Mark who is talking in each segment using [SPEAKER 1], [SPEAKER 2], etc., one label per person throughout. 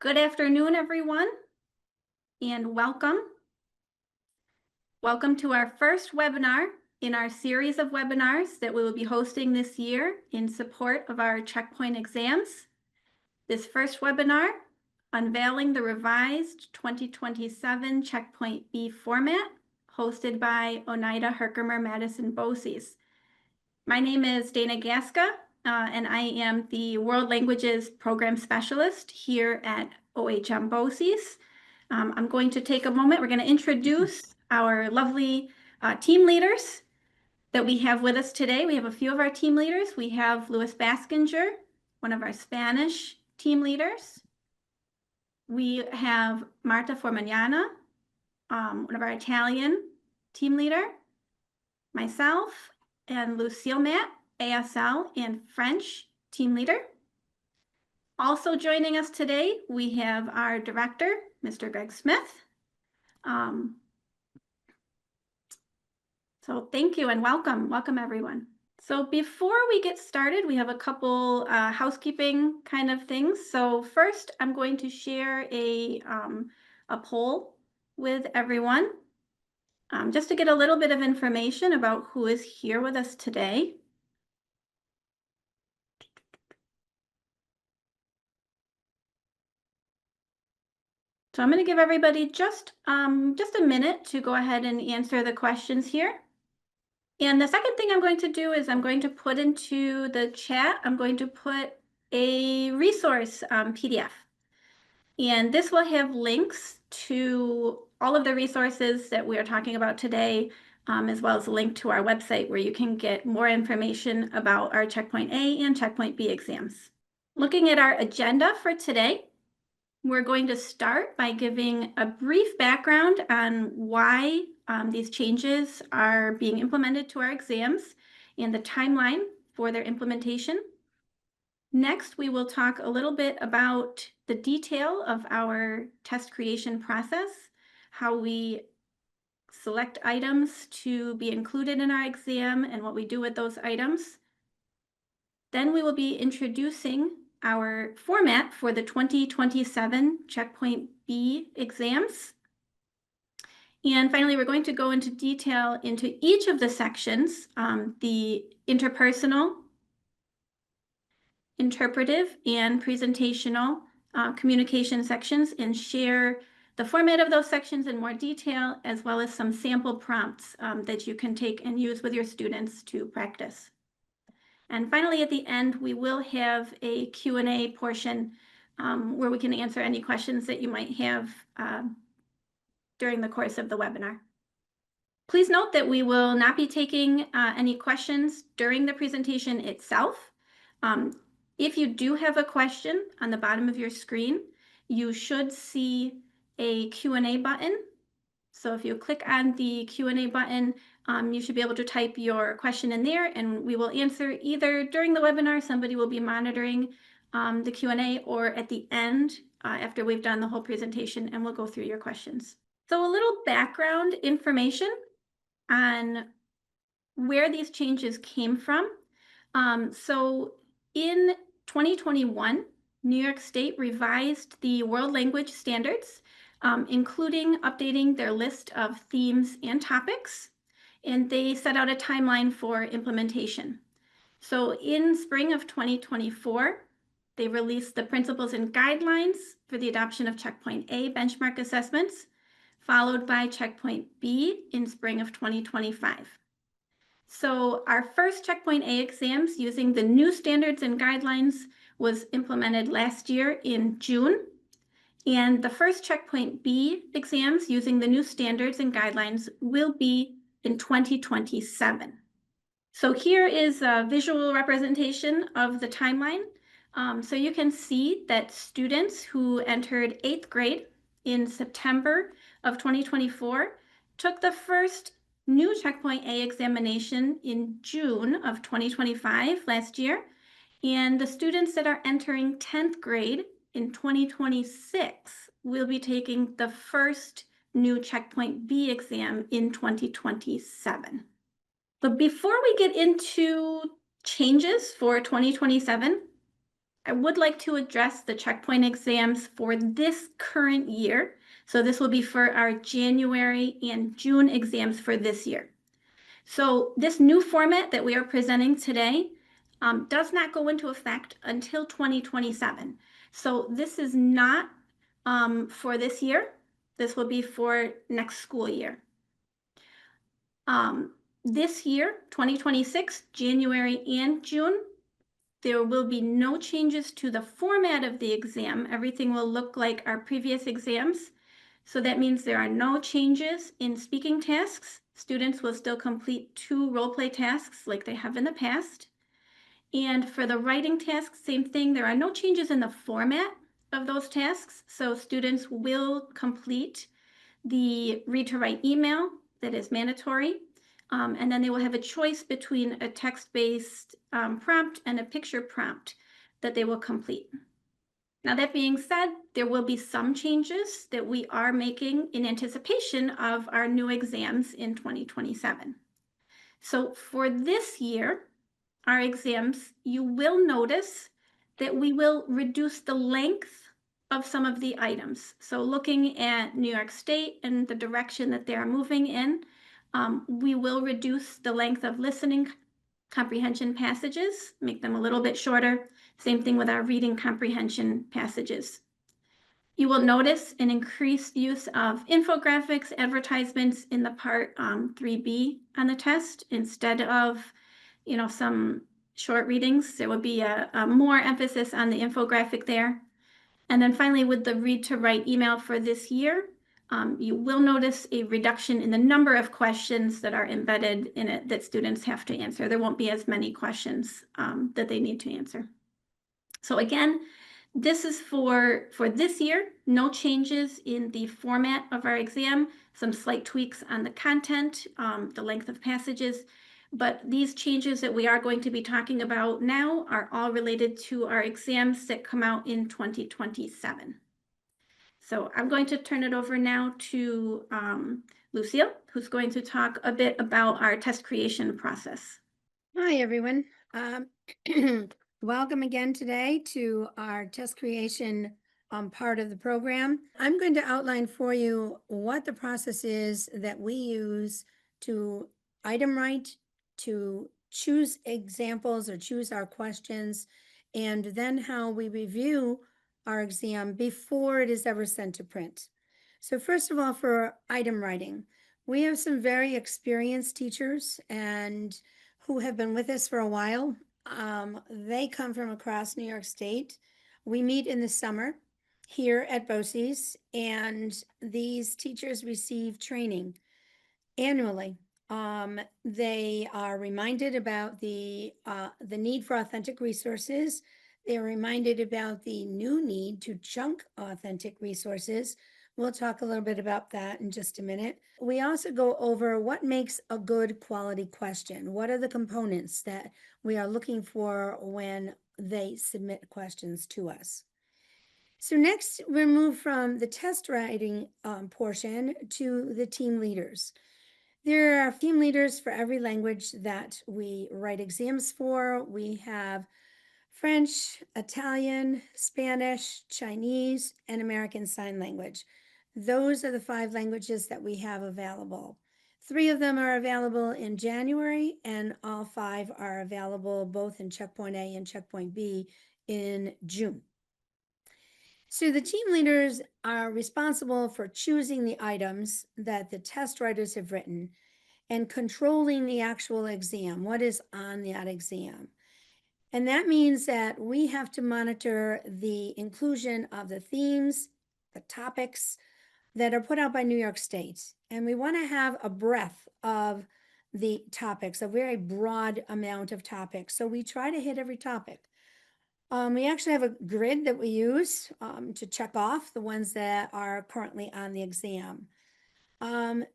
[SPEAKER 1] Good afternoon, everyone, and welcome. Welcome to our first webinar in our series of webinars that we will be hosting this year in support of our checkpoint exams. This first webinar, Unveiling the Revised 2027 Checkpoint B Format, hosted by Oneida Herkimer Madison BOCES. My name is Dana Gaska, and I am the World Languages Program Specialist here at OHM BOCES. I'm going to take a moment. We're going to introduce our lovely team leaders that we have with us today. We have a few of our team leaders. We have Louis Baskinger, one of our Spanish team leaders. We have Marta Formagnana, one of our Italian team leader. Myself and Lucille Matt, ASL and French team leader. Also joining us today, we have our director, Mr. Greg Smith. So thank you and welcome everyone. So before we get started, we have a couple housekeeping kind of things. So first, I'm going to share a poll with everyone. Just to get a little bit of information about who is here with us today. So I'm going to give everybody just a minute to go ahead and answer the questions here. And the second thing I'm going to do is I'm going to put into the chat, I'm going to put a resource PDF. And this will have links to all of the resources that we are talking about today, as well as a link to our website where you can get more information about our Checkpoint A and Checkpoint B exams. Looking at our agenda for today, we're going to start by giving a brief background on why these changes are being implemented to our exams and the timeline for their implementation. Next, we will talk a little bit about the detail of our test creation process, how we select items to be included in our exam and what we do with those items. Then we will be introducing our format for the 2027 Checkpoint B exams. And finally, we're going to go into detail into each of the sections, the interpersonal, interpretive, and presentational communication sections, and share the format of those sections in more detail, as well as some sample prompts that you can take and use with your students to practice. And finally, at the end, we will have a Q&A portion where we can answer any questions that you might have during the course of the webinar. Please note that we will not be taking any questions during the presentation itself. If you do have a question on the bottom of your screen, you should see a Q&A button. So if you click on the Q&A button, you should be able to type your question in there, and we will answer either during the webinar, somebody will be monitoring the Q&A, or at the end after we've done the whole presentation, and we'll go through your questions. So a little background information on where these changes came from. So in 2021, New York State revised the World Language Standards, including updating their list of themes and topics, and they set out a timeline for implementation. So in spring of 2024, they released the principles and guidelines for the adoption of Checkpoint A benchmark assessments, followed by Checkpoint B in spring of 2025. So our first Checkpoint A exams using the new standards and guidelines was implemented last year in June. And the first Checkpoint B exams using the new standards and guidelines will be in 2027. So here is a visual representation of the timeline. So you can see that students who entered 8th grade in September of 2024 took the first new Checkpoint A examination in June of 2025 last year. And the students that are entering 10th grade in 2026 will be taking the first new Checkpoint B exam in 2027. But before we get into changes for 2027, I would like to address the checkpoint exams for this current year. So this will be for our January and June exams for this year. So this new format that we are presenting today does not go into effect until 2027. So this is not for this year. This will be for next school year. This year, 2026, January and June, there will be no changes to the format of the exam. Everything will look like our previous exams. So that means there are no changes in speaking tasks. Students will still complete 2 role play tasks like they have in the past. And for the writing tasks, same thing. There are no changes in the format of those tasks. So students will complete the read to write email that is mandatory. And then they will have a choice between a text-based prompt and a picture prompt that they will complete. Now, that being said, there will be some changes that we are making in anticipation of our new exams in 2027. So for this year, our exams, you will notice that we will reduce the length of some of the items. So looking at New York State and the direction that they are moving in, we will reduce the length of listening comprehension passages, make them a little bit shorter. Same thing with our reading comprehension passages. You will notice an increased use of infographics, advertisements in the part 3B on the test instead of, some short readings. There will be a more emphasis on the infographic there. And then finally, with the read to write email for this year, you will notice a reduction in the number of questions that are embedded in it that students have to answer. There won't be as many questions that they need to answer. So again, this is for this year, no changes in the format of our exam, some slight tweaks on the content, the length of passages, but these changes that we are going to be talking about now are all related to our exams that come out in 2027. So I'm going to turn it over now to Lucille, who's going to talk a bit about our test creation process.
[SPEAKER 2] Hi, everyone. Welcome again today to our test creation part of the program. I'm going to outline for you what the process is that we use to item write, to choose examples or choose our questions, and then how we review our exam before it is ever sent to print. So first of all, for item writing, we have some very experienced teachers and who have been with us for a while. They come from across New York State. We meet in the summer here at BOCES, and these teachers receive training annually. They are reminded about the need for authentic resources. They are reminded about the new need to chunk authentic resources. We'll talk a little bit about that in just a minute. We also go over what makes a good quality question. What are the components that we are looking for when they submit questions to us? So next, we move from the test writing portion to the team leaders. There are team leaders for every language that we write exams for. We have French, Italian, Spanish, Chinese, and American Sign Language. Those are the 5 languages that we have available. 3 of them are available in January, and all 5 are available both in Checkpoint A and Checkpoint B in June. So the team leaders are responsible for choosing the items that the test writers have written and controlling the actual exam, what is on that exam. And that means that we have to monitor the inclusion of the themes, the topics that are put out by New York State. And we want to have a breadth of the topics, a very broad amount of topics. So we try to hit every topic. We actually have a grid that we use to check off the ones that are currently on the exam.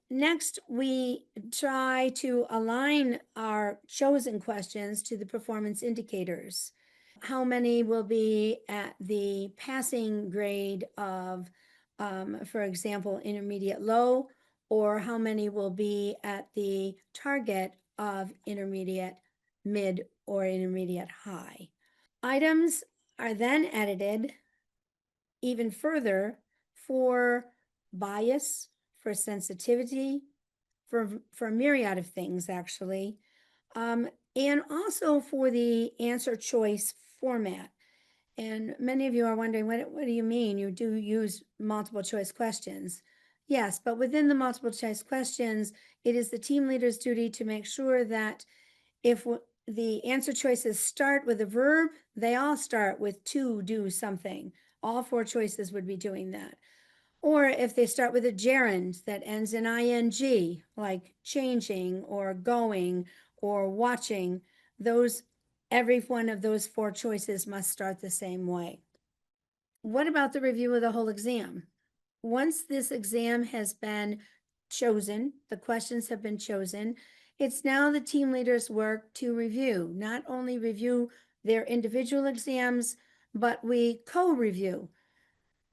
[SPEAKER 2] Next, we try to align our chosen questions to the performance indicators. How many will be at the passing grade of, for example, intermediate low, or how many will be at the target of intermediate mid or intermediate high. Items are then edited even further for bias, for sensitivity, for a myriad of things, actually, and also for the answer choice format. And many of you are wondering, what do you mean? You do use multiple choice questions. Yes, but within the multiple choice questions, it is the team leader's duty to make sure that if the answer choices start with a verb, they all start with to do something. All 4 choices would be doing that. Or if they start with a gerund that ends in ing, like changing or going or watching, every one of those 4 choices must start the same way. What about the review of the whole exam? Once this exam has been chosen, the questions have been chosen, it's now the team leader's work to review, not only review their individual exams, but we co-review.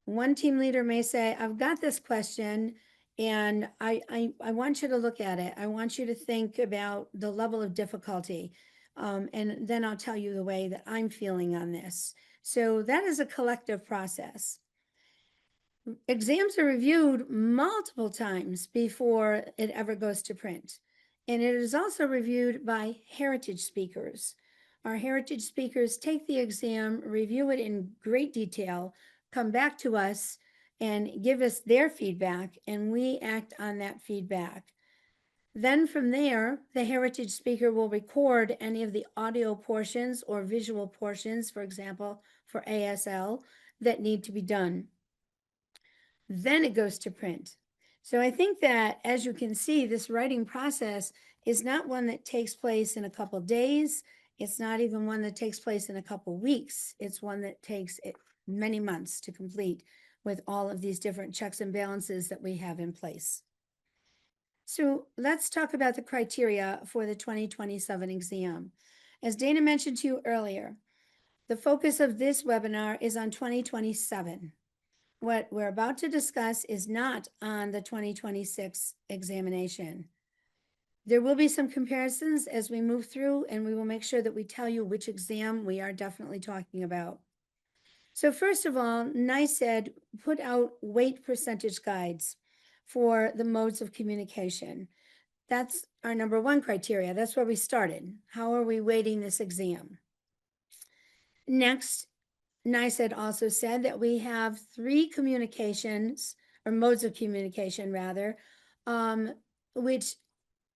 [SPEAKER 2] One team leader may say, I've got this question and I want you to look at it. I want you to think about the level of difficulty. And then I'll tell you the way that I'm feeling on this. So that is a collective process. Exams are reviewed multiple times before it ever goes to print. And it is also reviewed by heritage speakers. Our heritage speakers take the exam, review it in great detail, come back to us and give us their feedback, and we act on that feedback. Then from there, the heritage speaker will record any of the audio portions or visual portions, for example, for ASL, that need to be done. Then it goes to print. So I think that, as you can see, this writing process is not one that takes place in a couple days. It's not even one that takes place in a couple weeks. It's one that takes many months to complete with all of these different checks and balances that we have in place. So let's talk about the criteria for the 2027 exam. As Dana mentioned to you earlier, the focus of this webinar is on 2027. What we're about to discuss is not on the 2026 examination. There will be some comparisons as we move through, and we will make sure that we tell you which exam we are definitely talking about. So first of all, NYSED put out weight percentage guides for the modes of communication. That's our number 1 criteria. That's where we started. How are we weighting this exam? Next, NYSED also said that we have 3 communications, or modes of communication rather, which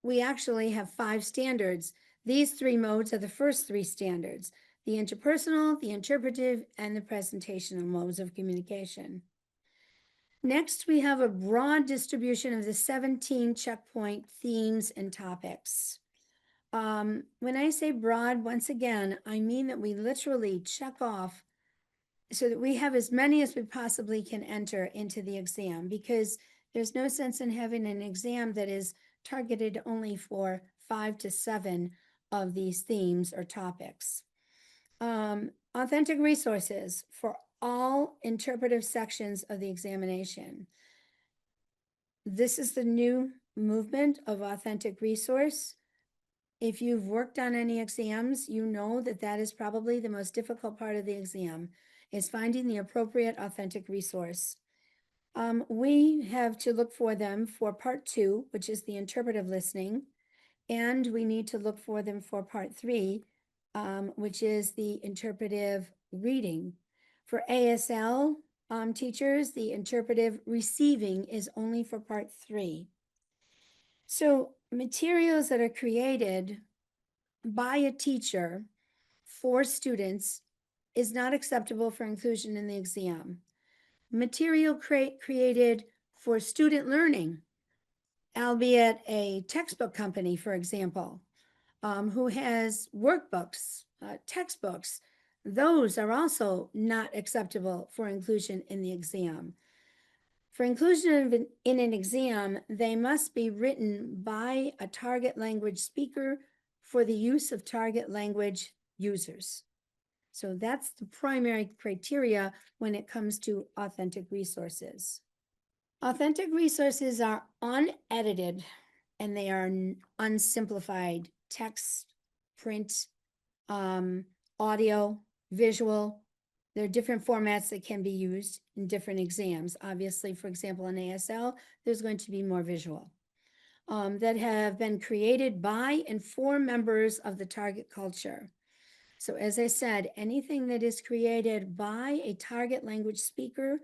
[SPEAKER 2] we actually have 5 standards. These 3 modes are the first 3 standards: the interpersonal, the interpretive, and the presentational modes of communication. Next, we have a broad distribution of the 17 checkpoint themes and topics. When I say broad, once again, I mean that we literally check off so that we have as many as we possibly can enter into the exam, because there's no sense in having an exam that is targeted only for 5 to 7 of these themes or topics. Authentic resources for all interpretive sections of the examination. This is the new movement of authentic resource. If you've worked on any exams, you know that that is probably the most difficult part of the exam, is finding the appropriate authentic resource. We have to look for them for part 2, which is the interpretive listening, and we need to look for them for part 3, which is the interpretive reading. For ASL teachers, the interpretive receiving is only for part 3. So materials that are created by a teacher for students is not acceptable for inclusion in the exam. Material created for student learning, albeit a textbook company, for example, who has workbooks, textbooks, those are also not acceptable for inclusion in the exam. For inclusion in an exam, they must be written by a target language speaker for the use of target language users. So that's the primary criteria when it comes to authentic resources. Authentic resources are unedited and they are unsimplified: text, print, audio, visual, There are different formats that can be used in different exams. Obviously, for example, in ASL, there's going to be more visual. That have been created by and for members of the target culture. So as I said, anything that is created by a target language speaker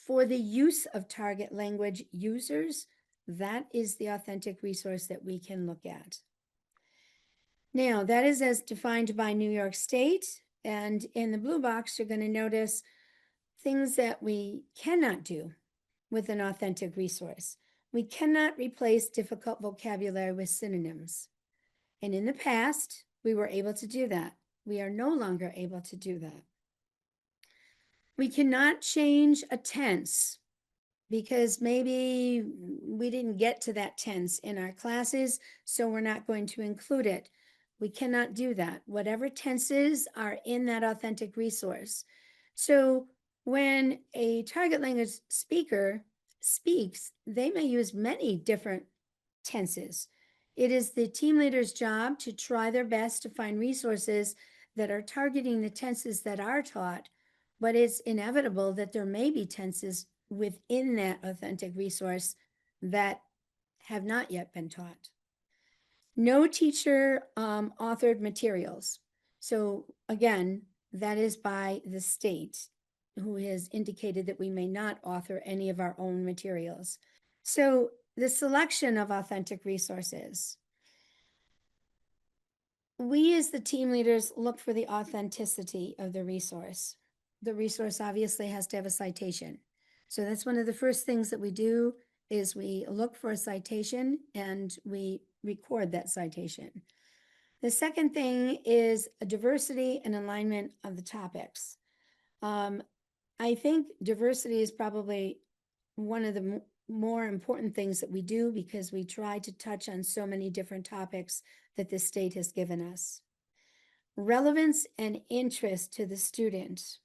[SPEAKER 2] for the use of target language users, that is the authentic resource that we can look at. Now, that is as defined by New York State. And in the blue box, you're going to notice things that we cannot do with an authentic resource. We cannot replace difficult vocabulary with synonyms. And in the past, we were able to do that. We are no longer able to do that. We cannot change a tense because maybe we didn't get to that tense in our classes, so we're not going to include it. We cannot do that. Whatever tenses are in that authentic resource. So when a target language speaker speaks, they may use many different tenses. It is the team leader's job to try their best to find resources that are targeting the tenses that are taught, but it's inevitable that there may be tenses within that authentic resource that have not yet been taught. No teacher authored materials. So again, that is by the state, who has indicated that we may not author any of our own materials. So the selection of authentic resources. We as the team leaders look for the authenticity of the resource. The resource obviously has to have a citation. So that's one of the first things that we do is we look for a citation and we record that citation. The second thing is a diversity and alignment of the topics. I think diversity is probably one of the more important things that we do because we try to touch on so many different topics that the state has given us. Relevance and interest to the student.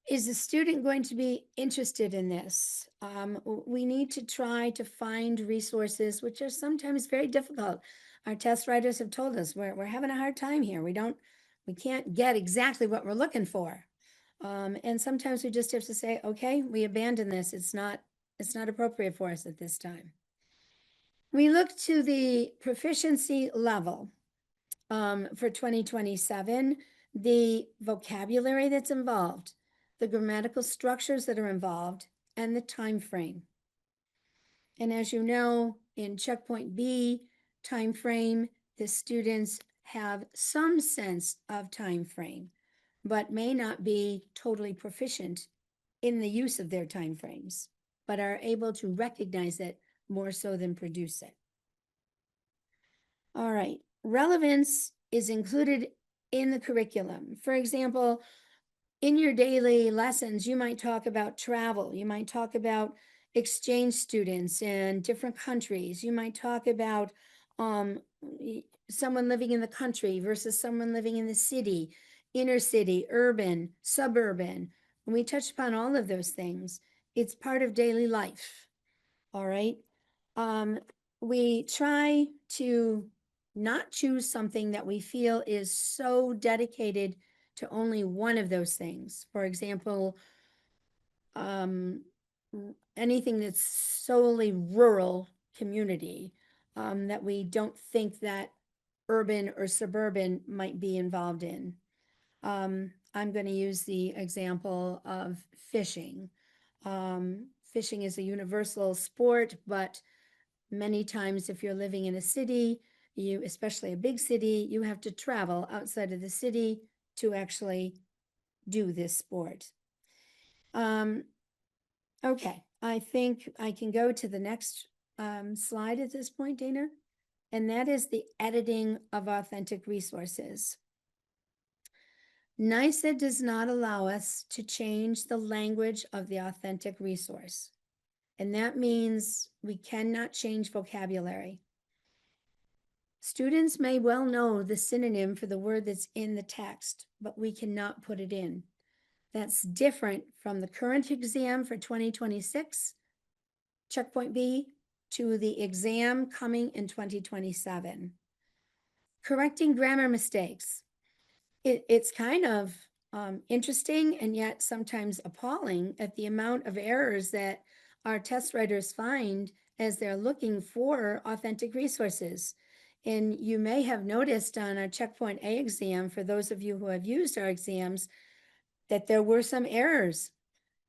[SPEAKER 2] Is the student going to be interested in this? We need to try to find resources, which are sometimes very difficult. Our test writers have told us we're having a hard time here. We can't get exactly what we're looking for. And sometimes we just have to say, okay, we abandon this. It's not appropriate for us at this time. We look to the proficiency level for 2027, the vocabulary that's involved, the grammatical structures that are involved, and the time frame. And as you know, in checkpoint B, time frame, the students have some sense of time frame, but may not be totally proficient in the use of their time frames, but are able to recognize it more so than produce it. All right, relevance is included in the curriculum. For example, in your daily lessons, you might talk about travel. You might talk about exchange students in different countries. You might talk about someone living in the country versus someone living in the city, inner city, urban, suburban. When we touch upon all of those things, it's part of daily life. All right. We try to not choose something that we feel is so dedicated to only one of those things. For example, anything that's solely rural community, that we don't think that urban or suburban might be involved in. I'm going to use the example of fishing. Fishing is a universal sport, but many times if you're living in a city, especially a big city, you have to travel outside of the city to actually do this sport. Okay, I think I can go to the next slide at this point, Dana, and that is the editing of authentic resources. NYSED does not allow us to change the language of the authentic resource, and that means we cannot change vocabulary. Students may well know the synonym for the word that's in the text, but we cannot put it in. That's different from the current exam for 2026, checkpoint B, to the exam coming in 2027. Correcting grammar mistakes. It's kind of interesting and yet sometimes appalling at the amount of errors that our test writers find as they're looking for authentic resources. And you may have noticed on our Checkpoint A exam, for those of you who have used our exams, that there were some errors.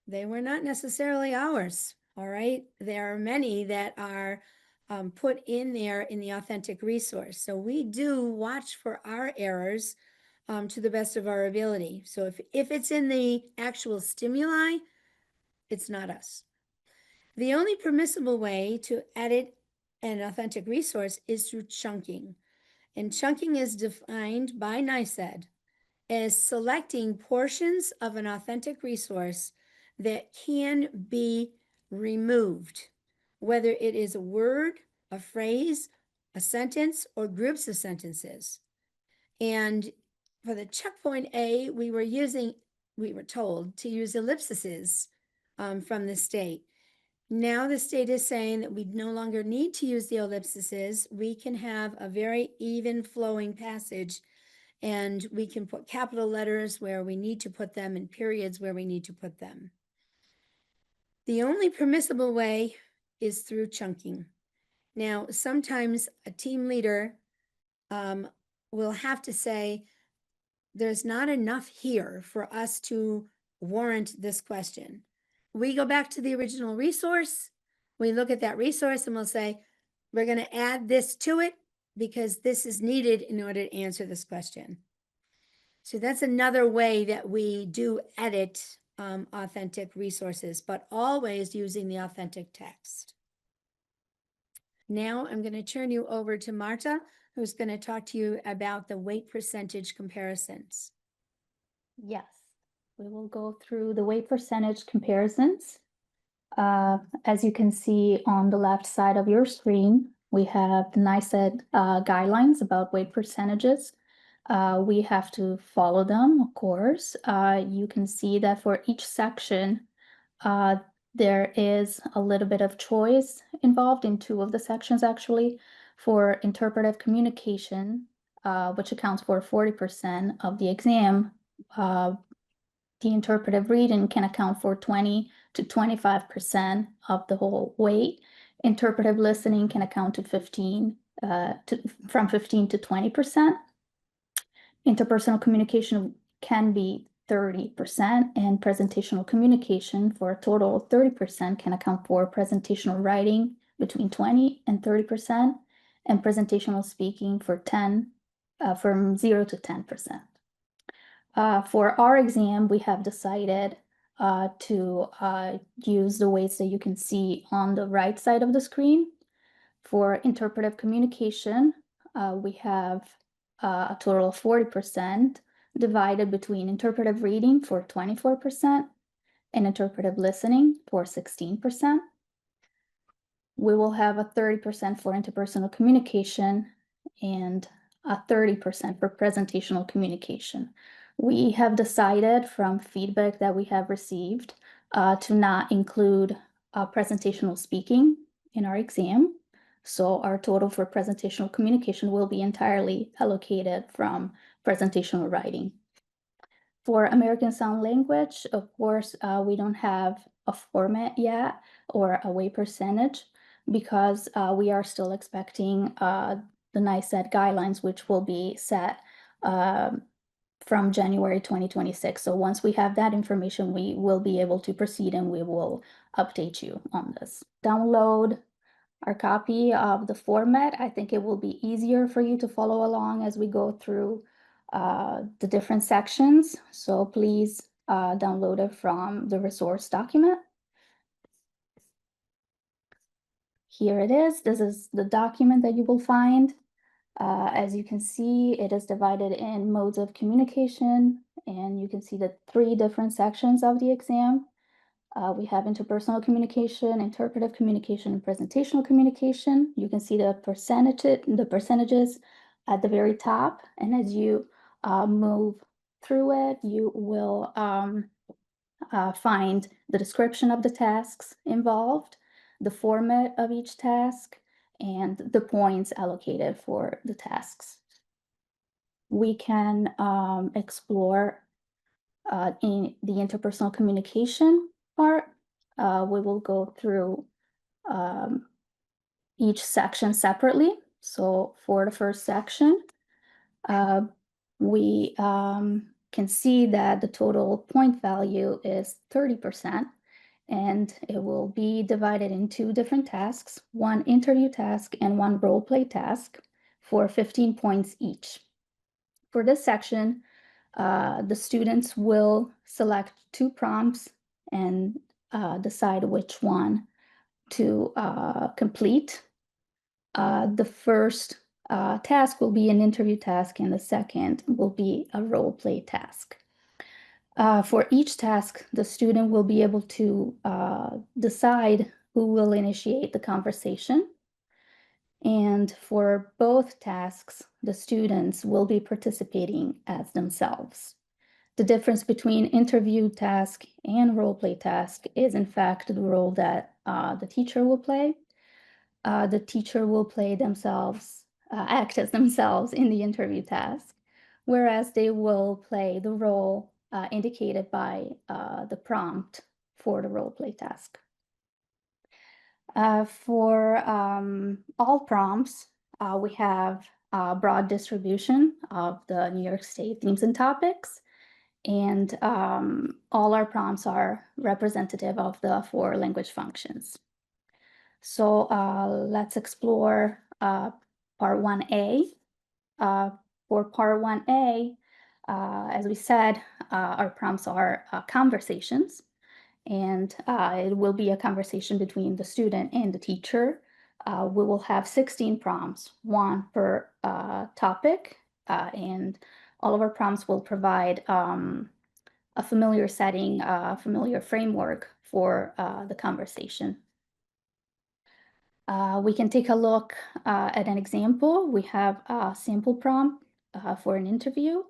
[SPEAKER 2] They were not necessarily ours, all right? There are many that are put in there in the authentic resource. So we do watch for our errors to the best of our ability. So if it's in the actual stimuli, it's not us. The only permissible way to edit an authentic resource is through chunking. And chunking is defined by NYSED as selecting portions of an authentic resource that can be removed, whether it is a word, a phrase, a sentence, or groups of sentences. And for the checkpoint A, we were told to use ellipses from the state. Now the state is saying that we no longer need to use the ellipses. We can have a very even flowing passage, and we can put capital letters where we need to put them and periods where we need to put them. The only permissible way is through chunking. Now, sometimes a team leader will have to say, there's not enough here for us to warrant this question. We go back to the original resource, we look at that resource and we'll say, we're going to add this to it because this is needed in order to answer this question. So that's another way that we do edit authentic resources, but always using the authentic text. Now I'm going to turn you over to Marta, who's going to talk to you about the weight percentage comparisons.
[SPEAKER 3] Yes, we will go through the weight percentage comparisons. As you can see on the left side of your screen, we have the NYSED guidelines about weight percentages. We have to follow them, of course. You can see that for each section, there is a little bit of choice involved in two of the sections, actually. For interpretive communication, which accounts for 40% of the exam, the interpretive reading can account for 20 to 25% of the whole weight. Interpretive listening can account to from 15 to 20%. Interpersonal communication can be 30%, and presentational communication for a total of 30% can account for presentational writing between 20 and 30%, and presentational speaking for from 0 to 10%. For our exam, we have decided to use the weights that you can see on the right side of the screen. For interpretive communication, we have a total of 40% divided between interpretive reading for 24% and interpretive listening for 16%. We will have a 30% for interpersonal communication and a 30% for presentational communication. We have decided from feedback that we have received to not include presentational speaking in our exam. So our total for presentational communication will be entirely allocated from presentational writing. For American Sign Language, of course, we don't have a format yet or a weight percentage because we are still expecting the NYSED guidelines, which will be set from January 2026. So once we have that information, we will be able to proceed and we will update you on this. Download our copy of the format. I think it will be easier for you to follow along as we go through the different sections. So please download it from the resource document. Here it is. This is the document that you will find. As you can see, it is divided in modes of communication, and you can see the 3 different sections of the exam. We have interpersonal communication, interpretive communication, and presentational communication. You can see the percentages at the very top, and as you move through it, you will find the description of the tasks involved, the format of each task, and the points allocated for the tasks. we can explore in the interpersonal communication part. We will go through each section separately. So for the first section, we can see that the total point value is 30%, and it will be divided in two different tasks, one interview task and one role play task for 15 points each. For this section, the students will select two prompts and decide which one to complete. The first task will be an interview task, and the second will be a role play task. For each task, the student will be able to decide who will initiate the conversation. And for both tasks, the students will be participating as themselves. The difference between interview task and role play task is, in fact, the role that the teacher will play. The teacher will play themselves, act as themselves in the interview task, whereas they will play the role indicated by the prompt for the role play task. For all prompts, we have a broad distribution of the New York State themes and topics, and all our prompts are representative of the 4 language functions. So let's explore part 1A. For part 1A, as we said, our prompts are conversations, and it will be a conversation between the student and the teacher. We will have 16 prompts, 1 per topic, and all of our prompts will provide a familiar setting, a familiar framework for the conversation. We can take a look at an example. We have a sample prompt for an interview.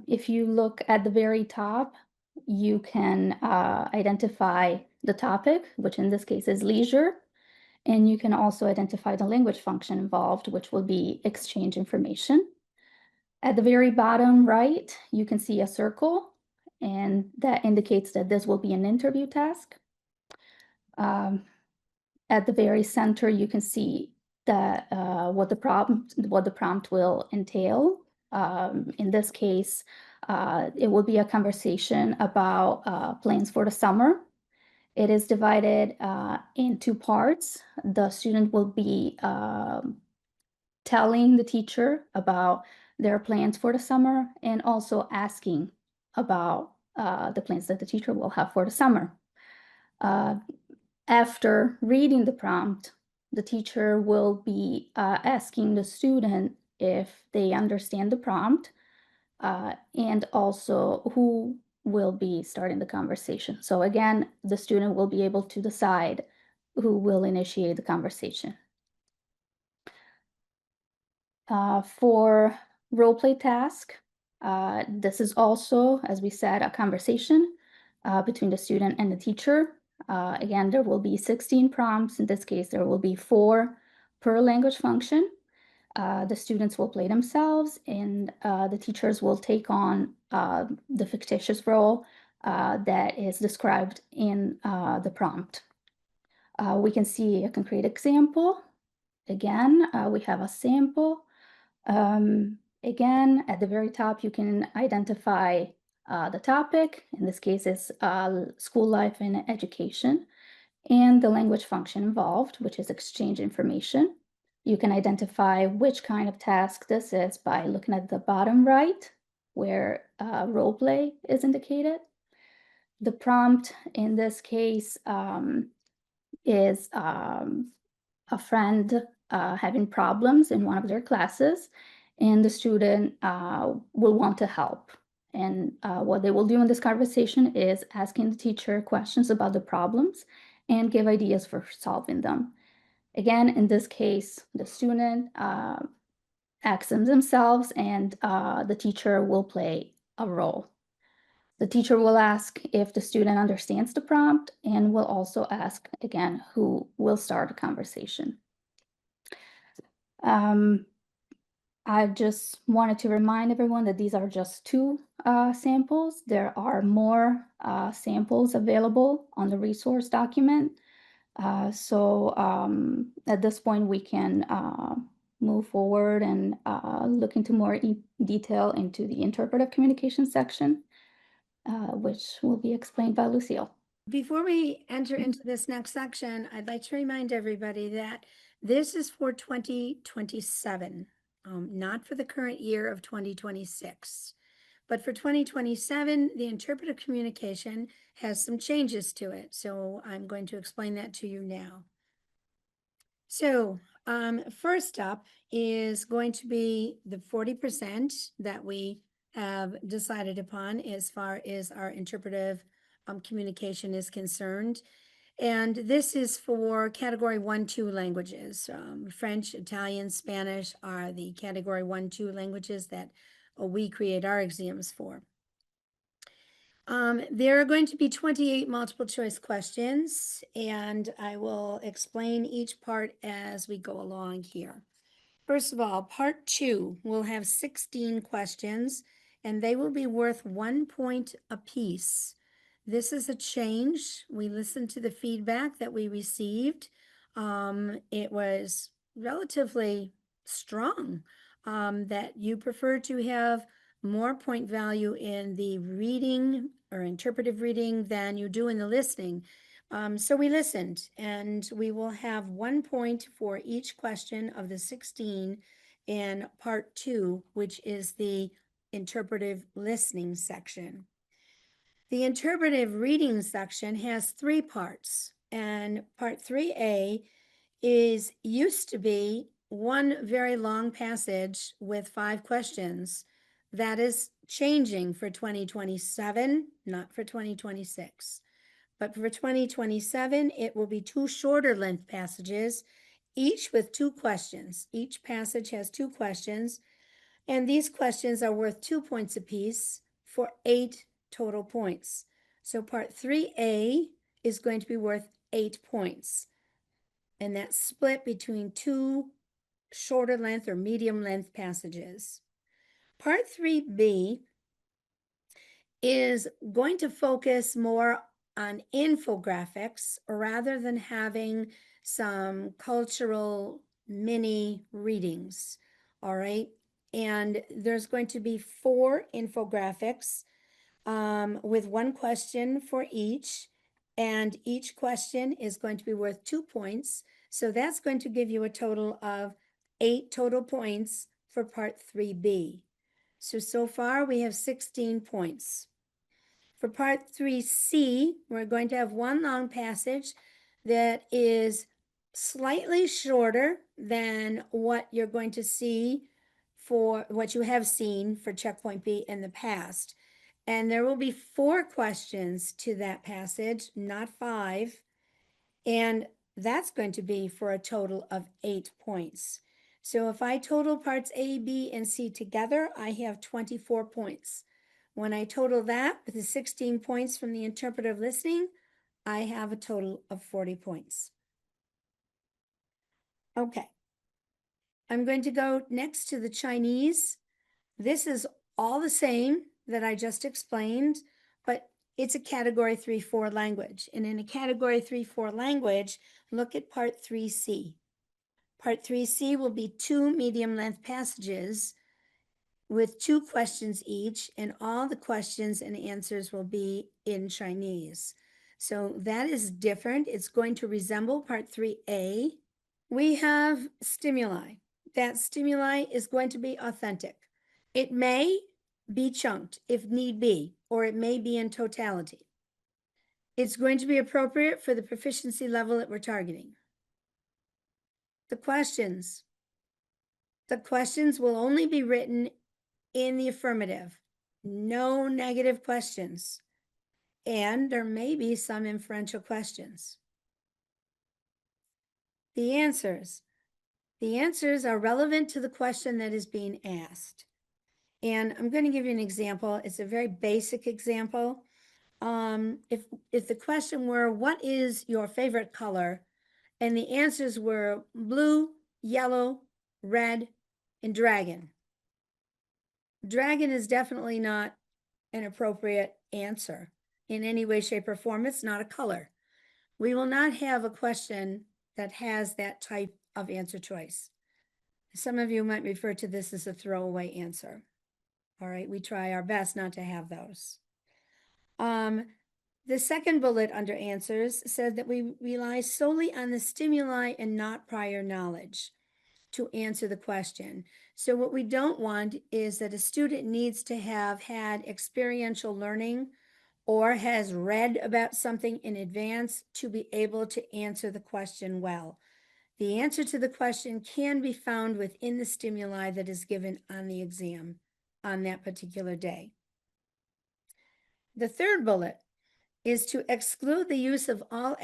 [SPEAKER 3] If you look at the very top, you can identify the topic, which in this case is leisure, and you can also identify the language function involved, which will be exchange information. At the very bottom right, you can see a circle, and that indicates that this will be an interview task. At the very center, you can see that what the prompt will entail. In this case, it will be a conversation about plans for the summer. It is divided in 2 parts. The student will be telling the teacher about their plans for the summer and also asking about the plans that the teacher will have for the summer. After reading the prompt, the teacher will be asking the student if they understand the prompt and also who will be starting the conversation. So again, the student will be able to decide who will initiate the conversation. For role play task, this is also, as we said, a conversation between the student and the teacher. Again, there will be 16 prompts. In this case, there will be 4 per language function. The students will play themselves, and the teachers will take on the fictitious role that is described in the prompt. We can see a concrete example. Again, we have a sample. Again, at the very top, you can identify the topic. In this case, it's school life and education, and the language function involved, which is exchange information. You can identify which kind of task this is by looking at the bottom right, where role play is indicated. The prompt in this case is a friend having problems in one of their classes, and the student will want to help. And what they will do in this conversation is asking the teacher questions about the problems and give ideas for solving them. Again, in this case, the student acts them themselves, and the teacher will play a role. The teacher will ask if the student understands the prompt and will also ask, again, who will start a conversation. I just wanted to remind everyone that these are just two samples. There are more samples available on the resource document. So at this point, we can move forward and look into more detail into the interpretive communication section, which will be explained by Lucille.
[SPEAKER 2] Before we enter into this next section, I'd like to remind everybody that this is for 2027, not for the current year of 2026. But for 2027, the interpretive communication has some changes to it. So I'm going to explain that to you now. So first up is going to be the 40% that we have decided upon as far as our interpretive communication is concerned. And this is for category 1-2 languages. French, Italian, Spanish are the category 1-2 languages that we create our exams for. There are going to be 28 multiple choice questions, and I will explain each part as we go along here. First of all, part 2 will have 16 questions, and they will be worth 1 point apiece. This is a change. We listened to the feedback that we received. It was relatively strong that you prefer to have more point value in the reading or interpretive reading than you do in the listening. So we listened, and we will have 1 point for each question of the 16 in part 2, which is the interpretive listening section. The interpretive reading section has 3 parts, and part 3A used to be one very long passage with 5 questions. That is changing for 2027, not for 2026. But for 2027, it will be 2 shorter length passages, each with 2 questions. Each passage has 2 questions, and these questions are worth 2 points apiece for 8 total points. So part 3A is going to be worth 8 points, and that's split between 2 shorter length or medium length passages. Part 3B is going to focus more on infographics rather than having some cultural mini readings, all right? And there's going to be 4 infographics with 1 question for each, and each question is going to be worth 2 points. So that's going to give you a total of 8 total points for part 3B. So far we have 16 points. For part 3C, we're going to have 1 long passage that is slightly shorter than what you're going to see for what you have seen for checkpoint B in the past. And there will be 4 questions to that passage, not 5. And that's going to be for a total of 8 points. So if I total parts A, B, and C together, I have 24 points. When I total that with the 16 points from the interpretive listening, I have a total of 40 points. Okay. I'm going to go next to the Chinese. This is all the same that I just explained, but it's a category 3-4 language. And in a category 3-4 language, look at part 3C. Part 3C will be 2 medium length passages with 2 questions each, and all the questions and answers will be in Chinese. So that is different. It's going to resemble part 3A. We have stimuli. That stimuli is going to be authentic. It may be chunked if need be, or it may be in totality. It's going to be appropriate for the proficiency level that we're targeting. The questions will only be written in the affirmative. No negative questions. And there may be some inferential questions. The answers are relevant to the question that is being asked. And I'm going to give you an example. It's a very basic example. If the question were, what is your favorite color? And the answers were blue, yellow, red, and dragon. Dragon is definitely not an appropriate answer in any way, shape, or form. It's not a color. We will not have a question that has that type of answer choice. Some of you might refer to this as a throwaway answer. All right, we try our best not to have those. The second bullet under answers said that we rely solely on the stimuli and not prior knowledge to answer the question. So what we don't want is that a student needs to have had experiential learning or has read about something in advance to be able to answer the question well. The answer to the question can be found within the stimuli that is given on the exam on that particular day. The third bullet is to exclude the use of all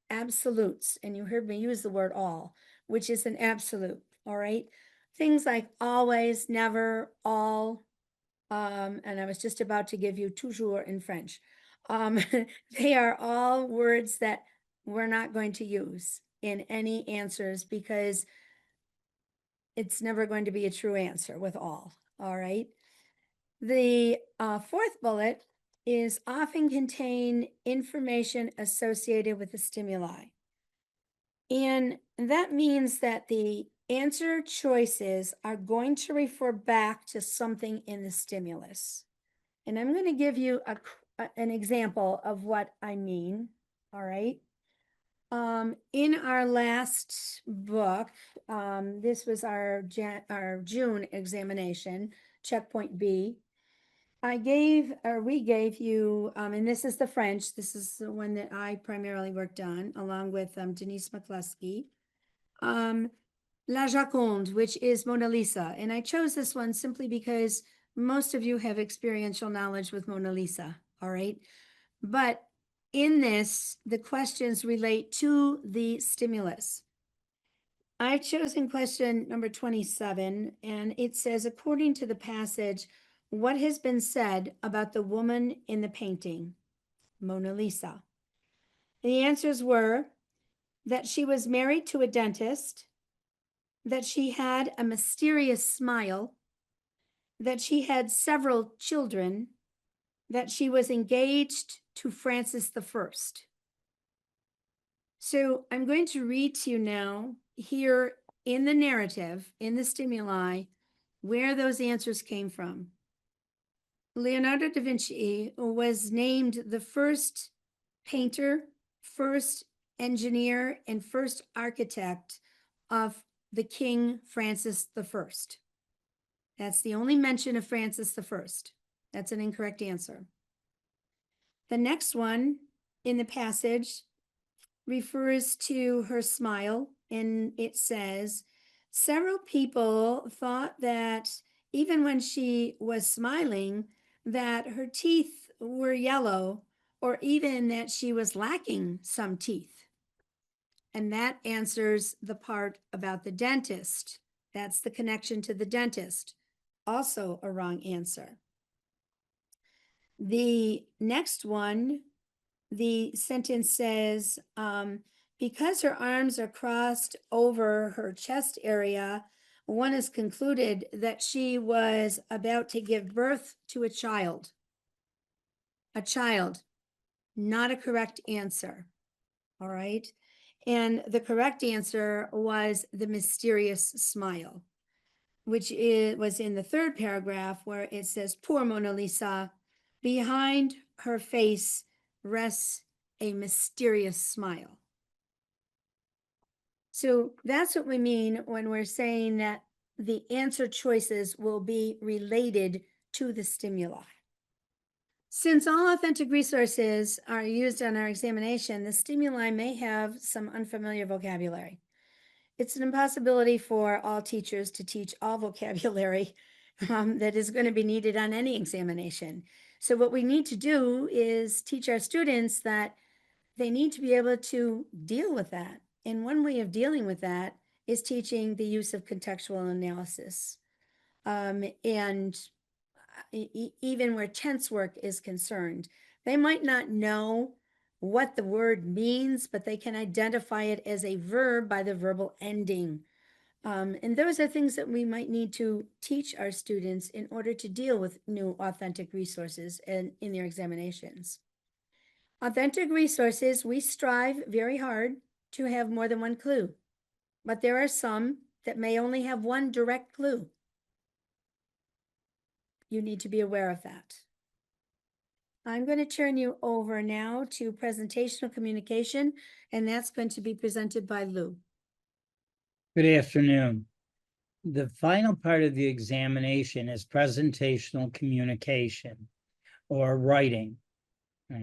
[SPEAKER 2] absolutes, and you heard me use the word all, which is an absolute, all right? Things like always, never, all, and I was just about to give you toujours in French. They are all words that we're not going to use in any answers because it's never going to be a true answer with all right? The fourth bullet is often contain information associated with the stimuli. And that means that the answer choices are going to refer back to something in the stimulus. And I'm going to give you an example of what I mean, all right? In our last book, this was our June examination, checkpoint B. we gave you, and this is the French, this is the one that I primarily worked on, along with Denise McCluskey. La Joconde, which is Mona Lisa. And I chose this one simply because most of you have experiential knowledge with Mona Lisa, all right? But in this, the questions relate to the stimulus. I've chosen question number 27, and it says, according to the passage, what has been said about the woman in the painting, Mona Lisa? The answers were that she was married to a dentist, that she had a mysterious smile, that she had several children, that she was engaged to Francis I. So I'm going to read to you now here in the narrative, in the stimuli, where those answers came from. Leonardo da Vinci was named the first painter, first engineer, and first architect of the King Francis I. That's the only mention of Francis I. That's an incorrect answer. The next one in the passage refers to her smile, and it says, several people thought that even when she was smiling, that her teeth were yellow, or even that she was lacking some teeth. And that answers the part about the dentist. That's the connection to the dentist. Also a wrong answer. The next one, the sentence says, because her arms are crossed over her chest area, one has concluded that she was about to give birth to a child. A child, not a correct answer. All right. And the correct answer was the mysterious smile, which was in the third paragraph where it says, poor Mona Lisa, behind her face rests a mysterious smile. So that's what we mean when we're saying that the answer choices will be related to the stimuli. Since all authentic resources are used on our examination, the stimuli may have some unfamiliar vocabulary. It's an impossibility for all teachers to teach all vocabulary that is going to be needed on any examination. So what we need to do is teach our students that they need to be able to deal with that. And one way of dealing with that is teaching the use of contextual analysis. And even where tense work is concerned, they might not know what the word means, but they can identify it as a verb by the verbal ending. And those are things that we might need to teach our students in order to deal with new authentic resources in their examinations. Authentic resources, we strive very hard to have more than one clue, but there are some that may only have one direct clue. You need to be aware of that. I'm going to turn you over now to presentational communication, and that's going to be presented by Lou.
[SPEAKER 4] Good afternoon. The final part of the examination is presentational communication or writing.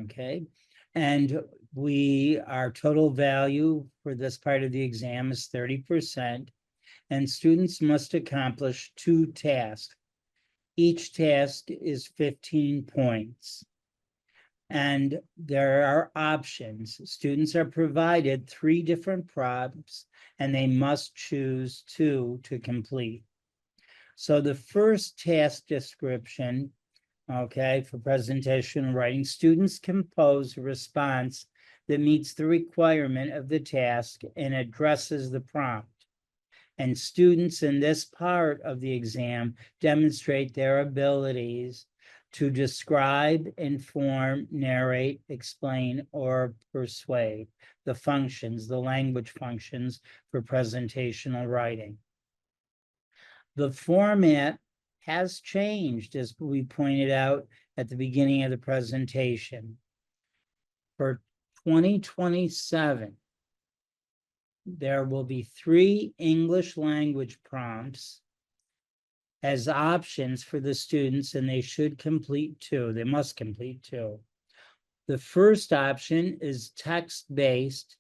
[SPEAKER 4] Okay. And our total value for this part of the exam is 30%, and students must accomplish 2 tasks. Each task is 15 points. And there are options. Students are provided 3 different prompts, and they must choose 2 to complete. So the first task description, okay, for presentation and writing, students compose a response that meets the requirement of the task and addresses the prompt. And students in this part of the exam demonstrate their abilities to describe, inform, narrate, explain, or persuade the functions, the language functions for presentational writing. The format has changed, as we pointed out at the beginning of the presentation. For 2027, there will be 3 English language prompts as options for the students, and they should complete 2. They must complete 2. The first option is text-based,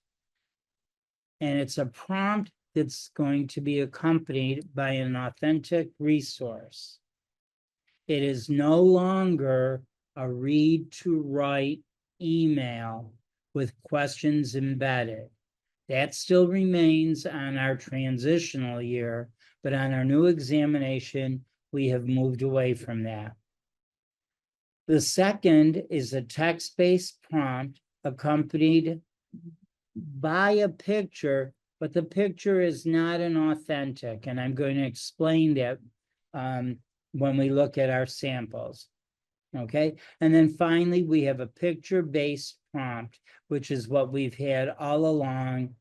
[SPEAKER 4] and it's a prompt that's going to be accompanied by an authentic resource. It is no longer a read to write email with questions embedded. That still remains on our transitional year, but on our new examination, we have moved away from that. The second is a text-based prompt accompanied by a picture, but the picture is not an authentic, and I'm going to explain that when we look at our samples. Okay, and then finally, we have a picture-based prompt, which is what we've had all along.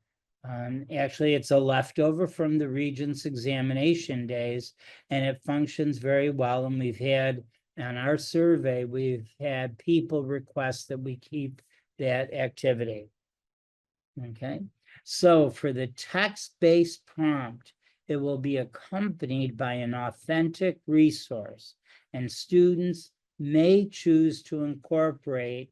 [SPEAKER 4] Actually, it's a leftover from the Regents examination days, and it functions very well. And we've had, on our survey, we've had people request that we keep that activity. Okay, so for the text-based prompt, it will be accompanied by an authentic resource, and students may choose to incorporate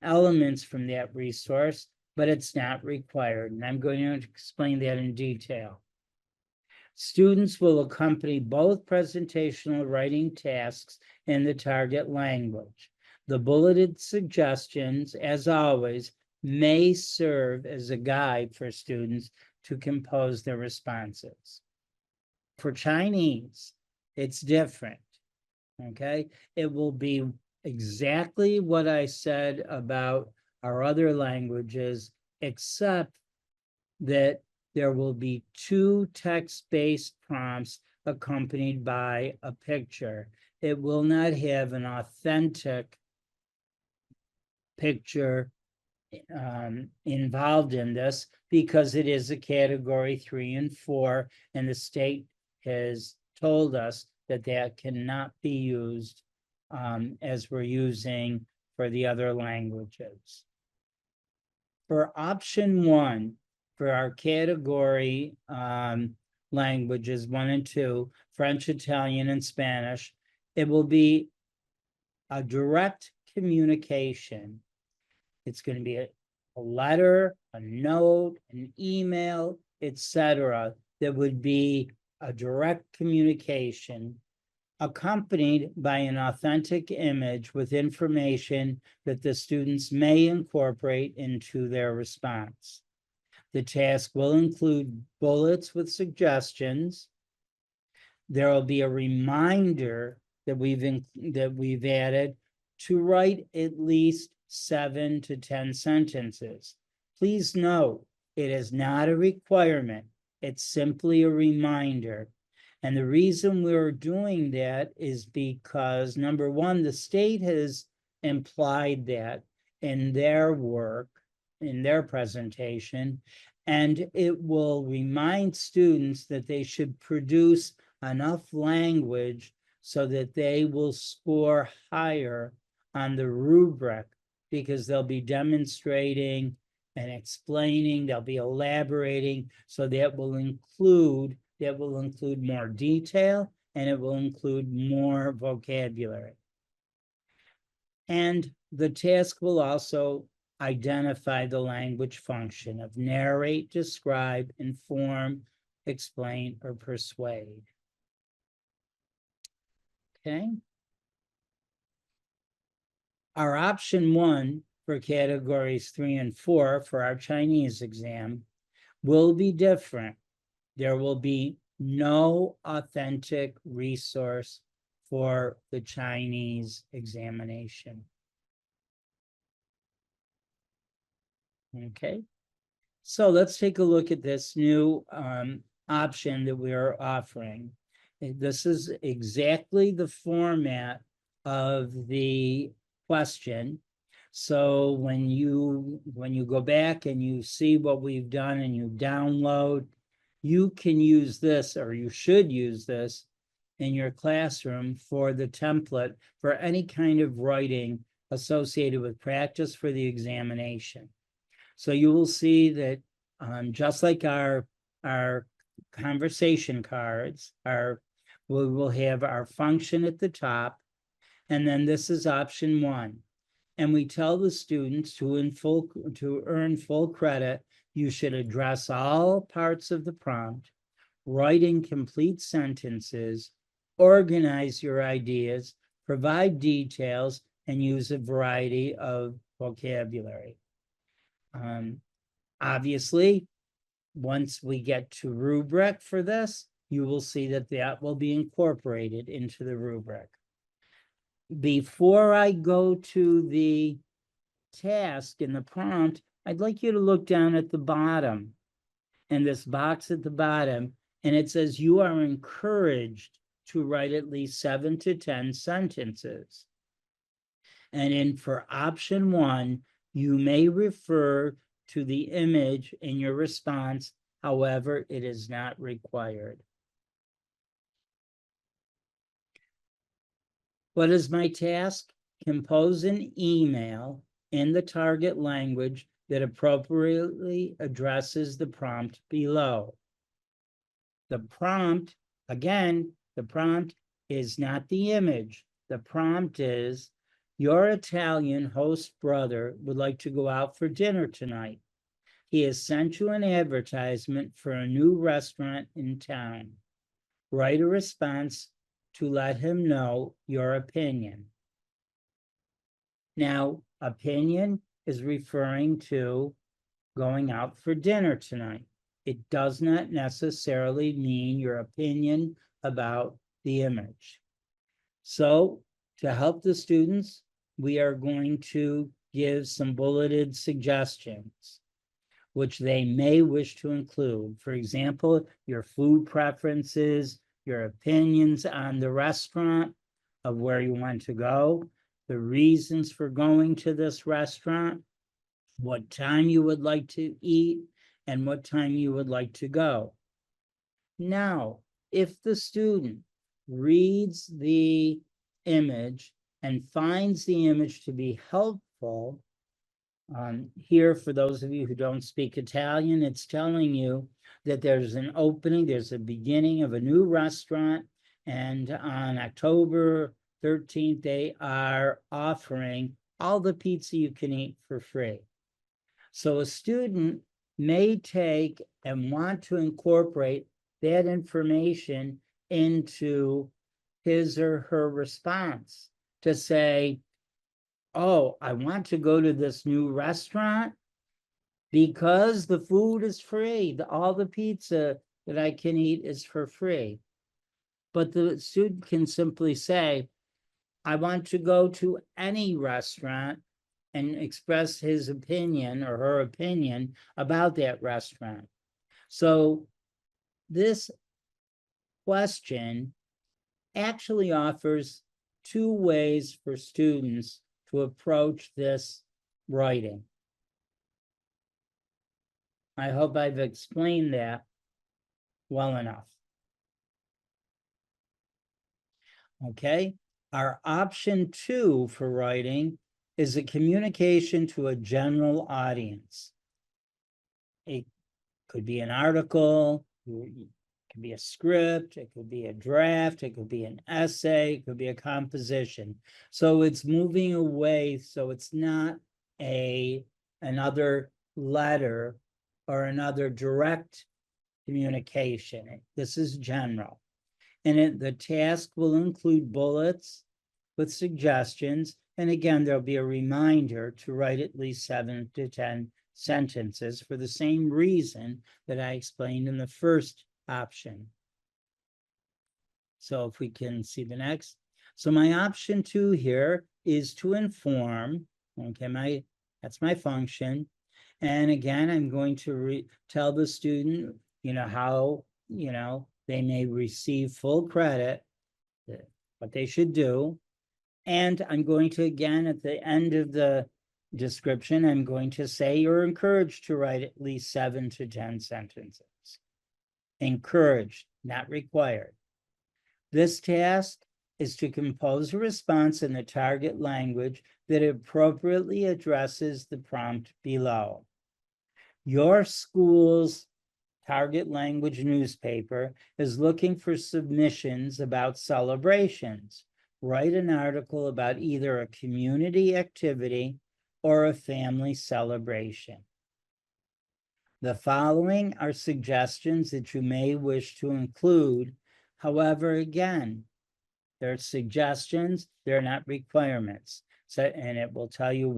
[SPEAKER 4] elements from that resource, but it's not required. And I'm going to explain that in detail. Students will accompany both presentational writing tasks in the target language. The bulleted suggestions, as always, may serve as a guide for students to compose their responses. For Chinese, it's different. Okay, it will be exactly what I said about our other languages, except that there will be 2 text-based prompts accompanied by a picture. It will not have an authentic picture involved in this, because it is a category 3 and 4, and the state has told us that that cannot be used as we're using for the other languages. For option 1, for our category languages 1 and 2, French, Italian, and Spanish, it will be a direct communication. It's going to be a letter, a note, an email, etc. that would be a direct communication accompanied by an authentic image with information that the students may incorporate into their response. The task will include bullets with suggestions. There will be a reminder that we've added to write at least 7 to 10 sentences. Please note, it is not a requirement. It's simply a reminder. And the reason we're doing that is because, number one, the state has implied that in their work, in their presentation, and it will remind students that they should produce enough language so that they will score higher on the rubric, because they'll be demonstrating and explaining, they'll be elaborating, so that will include more detail, and it will include more vocabulary. And the task will also identify the language function of narrate, describe, inform, explain, or persuade. Okay. Our option 1 for categories 3 and 4 for our Chinese exam will be different. There will be no authentic resource for the Chinese examination. Okay, so let's take a look at this new option that we are offering. This is exactly the format of the question. So when you go back and you see what we've done and you download, you can use this, or you should use this in your classroom for the template for any kind of writing associated with practice for the examination. So you will see that just like our conversation cards, we will have our function at the top, and then this is option 1. And we tell the students to earn full credit, you should address all parts of the prompt, write in complete sentences, organize your ideas, provide details, and use a variety of vocabulary. Obviously, once we get to rubric for this, you will see that that will be incorporated into the rubric. Before I go to the task in the prompt, I'd like you to look down at the bottom, and this box at the bottom, and it says you are encouraged to write at least 7 to 10 sentences. And for option 1, you may refer to the image in your response. However, it is not required. What is my task? Compose an email in the target language that appropriately addresses the prompt below. The prompt, again, the prompt is not the image. The prompt is, your Italian host brother would like to go out for dinner tonight. He has sent you an advertisement for a new restaurant in town. Write a response to let him know your opinion. Now, opinion is referring to going out for dinner tonight. It does not necessarily mean your opinion about the image. So, to help the students, we are going to give some bulleted suggestions, which they may wish to include. For example, your food preferences, your opinions on the restaurant of where you want to go, the reasons for going to this restaurant, what time you would like to eat, and what time you would like to go. Now, if the student reads the image and finds the image to be helpful, here, for those of you who don't speak Italian, it's telling you that there's an opening, there's a beginning of a new restaurant, and on October 13th, they are offering all the pizza you can eat for free. So a student may take and want to incorporate that information into his or her response to say, oh, I want to go to this new restaurant because the food is free. All the pizza that I can eat is for free. But the student can simply say, I want to go to any restaurant, and express his opinion or her opinion about that restaurant. So this question actually offers two ways for students to approach this writing. I hope I've explained that well enough. Okay, our option 2 for writing is a communication to a general audience. It could be an article, it could be a script, it could be a draft, it could be an essay, it could be a composition. So it's moving away, so it's not another letter or another direct communication. This is general. And the task will include bullets with suggestions. And again, there'll be a reminder to write at least 7 to 10 sentences for the same reason that I explained in the first option. So if we can see the next. So my option 2 here is to inform. Okay, that's my function. And again, I'm going to tell the student, how, they may receive full credit, what they should do. And I'm going to, again, at the end of the description, I'm going to say you're encouraged to write at least 7 to 10 sentences. Encouraged, not required. This task is to compose a response in the target language that appropriately addresses the prompt below. Your school's target language newspaper is looking for submissions about celebrations. Write an article about either a community activity or a family celebration. The following are suggestions that you may wish to include. However, again, they're suggestions, they're not requirements. So, and it will tell you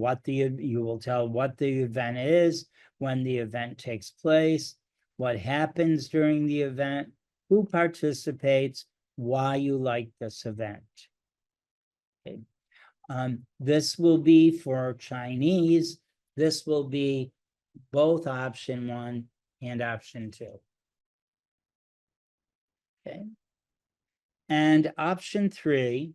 [SPEAKER 4] you will tell what the event is, when the event takes place, what happens during the event, who participates, why you like this event. Okay. This will be for Chinese. This will be both option 1 and option 2. Okay. And option 3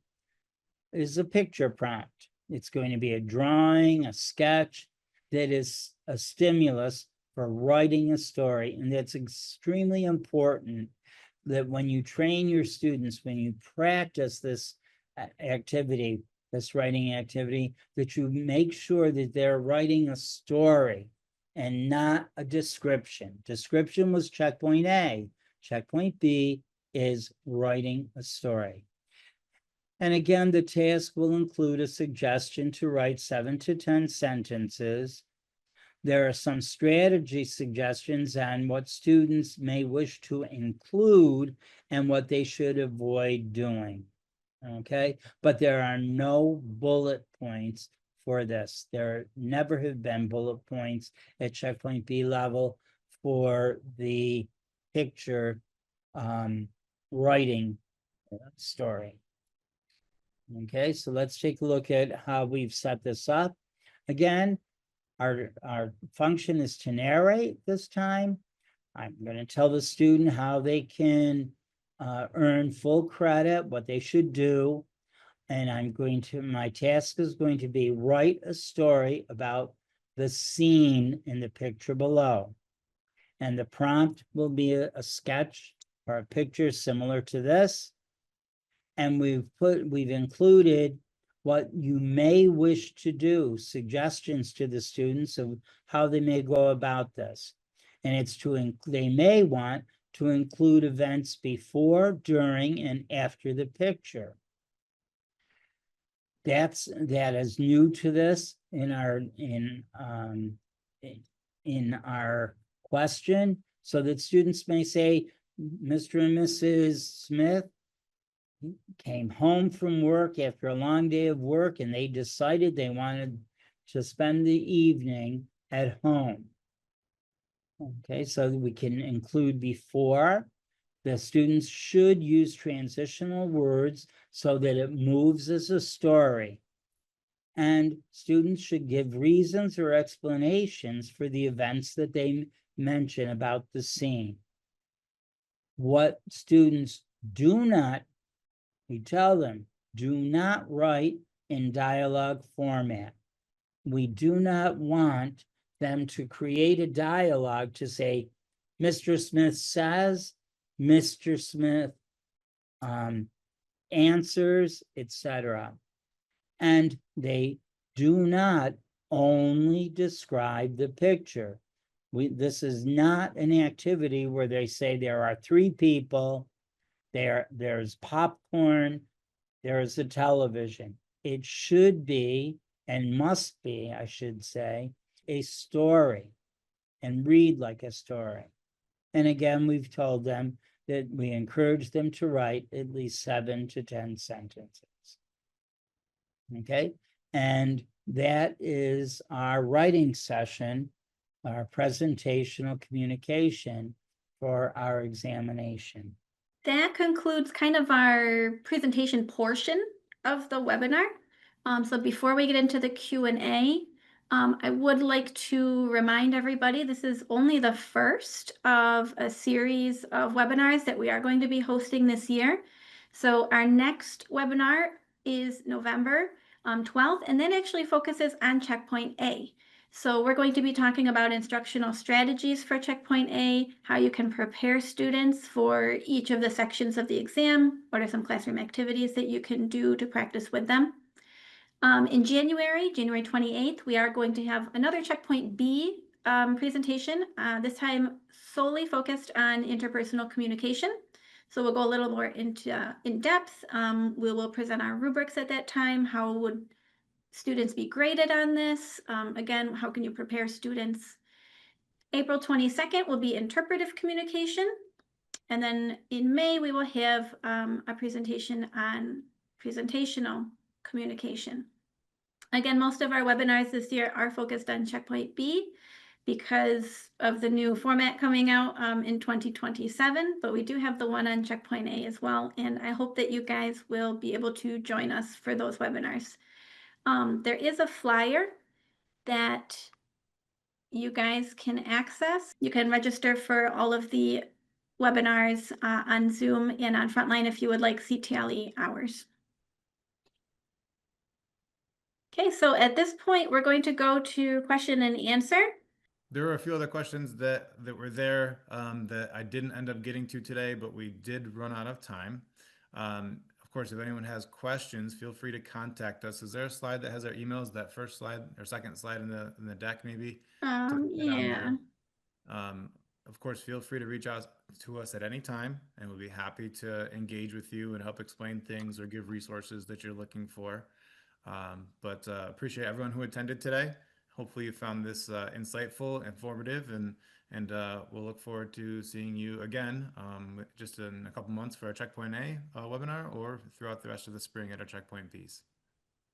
[SPEAKER 4] is a picture prompt. It's going to be a drawing, a sketch that is a stimulus for writing a story. And that's extremely important that when you train your students, when you practice this activity, this writing activity, that you make sure that they're writing a story and not a description. Description was checkpoint A. Checkpoint B is writing a story. And again, the task will include a suggestion to write 7 to 10 sentences. There are some strategy suggestions on what students may wish to include and what they should avoid doing. Okay, but there are no bullet points for this. There never have been bullet points at checkpoint B level for the picture writing story. Okay, so let's take a look at how we've set this up. Again, our function is to narrate this time. I'm going to tell the student how they can earn full credit, what they should do. And my task is going to be write a story about the scene in the picture below. And the prompt will be a sketch or a picture similar to this. And we've included what you may wish to do, suggestions to the students of how they may go about this. And it's they may want to include events before, during, and after the picture. That is new to this in our question, so that students may say, Mr. and Mrs. Smith came home from work after a long day of work, and they decided they wanted to spend the evening at home. Okay, so we can include before. The students should use transitional words so that it moves as a story. And students should give reasons or explanations for the events that they mention about the scene. what students do not, we tell them, do not write in dialogue format. We do not want them to create a dialogue to say, Mr. Smith says, Mr. Smith answers, etc. And they do not only describe the picture. This is not an activity where they say there are 3 people, there's popcorn, there's a television. It should be, and must be, I should say, a story, and read like a story. And again, we've told them that we encourage them to write at least 7 to 10 sentences. Okay, and that is our writing session, our presentational communication for our examination.
[SPEAKER 1] That concludes kind of our presentation portion of the webinar. So before we get into the Q&A, I would like to remind everybody this is only the first of a series of webinars that we are going to be hosting this year. So our next webinar is November 12th, and that actually focuses on Checkpoint A. So we're going to be talking about instructional strategies for Checkpoint A, how you can prepare students for each of the sections of the exam, what are some classroom activities that you can do to practice with them. In January 28th, we are going to have another Checkpoint B presentation, this time solely focused on interpersonal communication. So we'll go a little more in depth. We will present our rubrics at that time. How would students be graded on this? Again, how can you prepare students? April 22nd will be interpretive communication. And then in May, we will have a presentation on presentational communication. Again, most of our webinars this year are focused on Checkpoint B because of the new format coming out in 2027, but we do have the one on Checkpoint A as well. And I hope that you guys will be able to join us for those webinars. There is a flyer that you guys can access. You can register for all of the webinars on Zoom and on Frontline if you would like CTLE hours. Okay, so at this point, we're going to go to question and answer.
[SPEAKER 5] There were a few other questions that were there that I didn't end up getting to today, but we did run out of time. Of course, if anyone has questions, feel free to contact us. Is there a slide that has our emails, that first slide or second slide in the deck maybe?
[SPEAKER 1] Yeah.
[SPEAKER 5] Of course, feel free to reach out to us at any time, and we'll be happy to engage with you and help explain things or give resources that you're looking for. But appreciate everyone who attended today. Hopefully you found this insightful, informative, and we'll look forward to seeing you again just in a couple months for our Checkpoint A webinar, or throughout the rest of the spring at our Checkpoint Bs.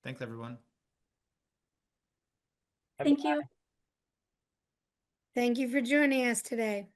[SPEAKER 5] Thanks, everyone.
[SPEAKER 1] Thank you.
[SPEAKER 2] Thank you for joining us today.